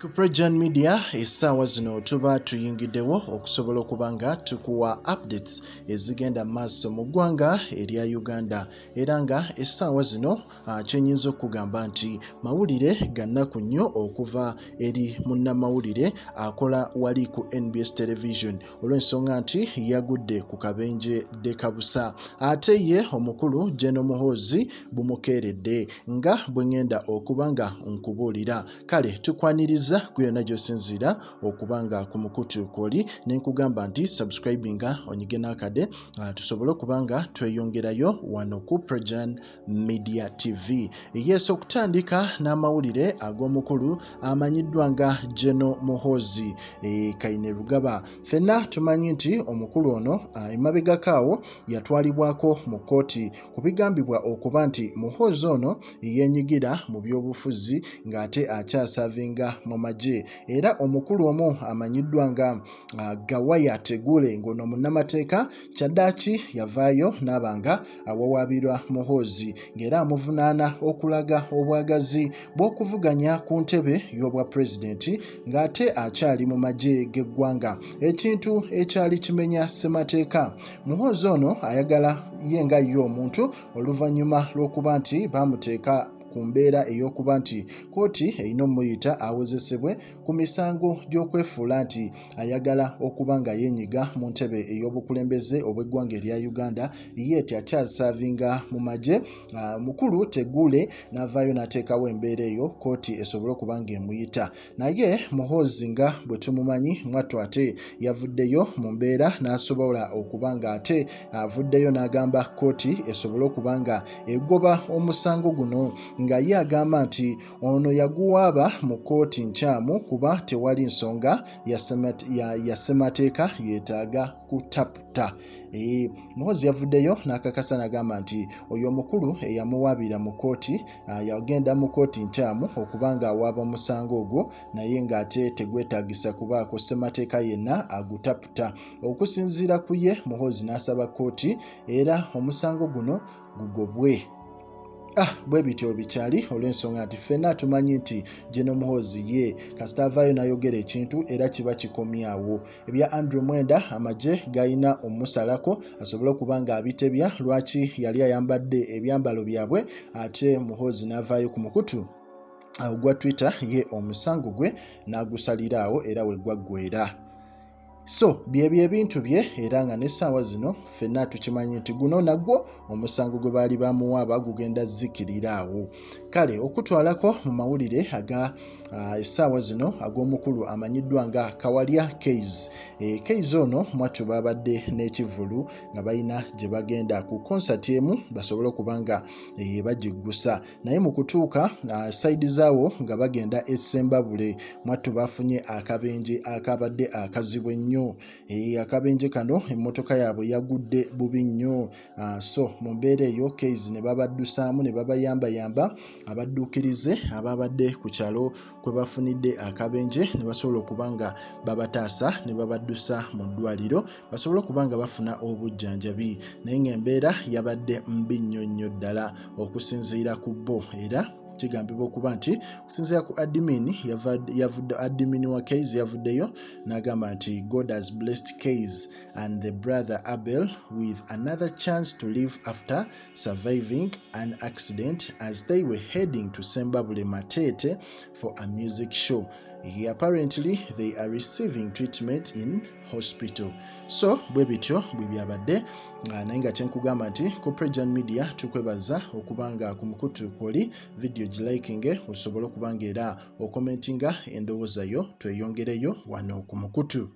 Ku Prejaan Media essaawa zino tuba tuyingiddewo okusobola okuba nga tukuwa updates ezigenda maaso mu ggwanga erya Uganda era nga essaawa zino kyenyinza okugamba nti mawulire ga nnaku nnyo okuva eri munnamawulire akola wali ku NBS television olw'ensonga nti yagudde ku kabenje dekabusa ate ye omukulu General Muhoozi bumukeeredde nga bwe ngenda okuba nga nkubuulira kale tukwaniriza kuyona gy'osinziira okuba nga ku mukutu kwoli nenkugamba nti subscribinga onyige n'akade tusobole okuba nga tweyongerayo wano ku Prejaan Media TV. Yes, okutandika n'amawulire ag'omukulu amanyiddwa nga General Muhoozi kainerugaba. Ffenna tumanyi nti omukulu ono emabegakaawo yatwalibwako mu kkooti ku bigambibwa okuba nti Muhoozi ono yeenyigira mu by'obufuzi ng'ate akyasavinga mu magye era omukulu omu amanyiddwa nga Gawaya Tegule ng'ono munnamateeka kyaddaaki yavaayo n'abanga awawaabirwa Muhoozi ng'era amuvunaana okulaga obwagazi bw'okuvuganya ku ntebe y'obwa pulezidenti ng'ate akyali mu magye g'eggwanga ekintu ekyali kimenya ssemateeka. Muhoozi ono ayagala ye nga ye omuntu oluvannyuma lw'okuba nti baamuteeka ku mbeera ey'okuba nti kkooti erina omuyita awozesebwe ku misango gy'okwefuula nti ayagala okuba nga yeenyiga mu ntebe ey'obukulembeze obw'eggwanga erya Uganda ye akyasavinga mu magye. Mukulu Tegule n'avaayo n'ateekawo embeera eyo kkooti esobole okuba nga emuyita naye Muhoozi nga bwe tumumanyi mwattu ate yavuddeyo mu mbeera n'asobola okuba nga ate avuddeyo n'agamba kkooti esobole okuba nga egoba omusango guno nga ye agamba nti ono yaguwaaba mu kkooti nkyamu kuba tewali nsonga ya ssemateeka yeetaaga kutaputa. Muhoozi yavuddeyo n'akakasa n'agamba nti oyo omukulu eyamuwaabira mu kkooti yagenda mu kkooti nkyamu okuba nga awaaba omusango ogwo naye ng'ate tegwetaagisa kubaako ssemateeka yenna agutaputa. Okusinziira ku ye Muhoozi n'asaba kkooti era omusango guno gugobwe. Bwe bityo bikyali olw'ensonga nti ffenna tumanyi nti General Muhoozi ye kasita avaayo n'ayogera ekintu era kiba kikomyawo. Ebya Andrew Mwenda amagye gayina omusalako asobole okuba nga abitebya lwaki yali ayambadde ebyambalo byabwe ate Muhoozi n'avaayo ku mukutu ogwa Twitter ye omusango gwe n'agusaliraawo era we gwaggweera. So byebyo ebintu bye era nga n'essaawa zino ffenna tukimanyi nti guno nagwo omusango gwe baali bamuwaaba gugenda zzikiriraawo. Kale okutwalako mu mawulire aga essaawa zino ag'omukulu amanyiddwa nga Kawalya Keys. Keys ono mwattu babadde n'ekivulu nga balina gye bagenda ku konsati emu basobole okuba nga bagiggusa naye mu kutuuka sayidi zaawo nga bagenda e Ssembabule mwattu bafunye akabenje akabadde akazibu ennyo. Akabenje kano emmotoka yaabwe yagudde bubi nnyo. So mu mbeera eyo Keys ne babaddusaamu ne babayambayamba abadduukirize ababadde ku kyalo kwe bafunidde akabenje ne basobola okuba nga babataasa ne babaddusa mu ddwaliro basobole okuba nga bafuna obujjanjabi naye ng'embeera yabadde mbi nnyo ddala okusinziira ku bo era kigambibwa okuba nti okusinziira ku admin wa Keys yavuddeyo n'agamba nti God has blessed Keys and the brother Abel with another chance to live after surviving an accident as they were heading to Ssembabule Matete for a music show. Apparently they are receiving treatment in hospital. So bwe bityo bwe byabadde naye nga kyenkugamba nti ku Prejaan Media tukwebaza okuba nga ku mukutu kwoli video gilikinge osobole okuba nga era okomentinga endowooza yo tweyongereyo wano ku mukutu.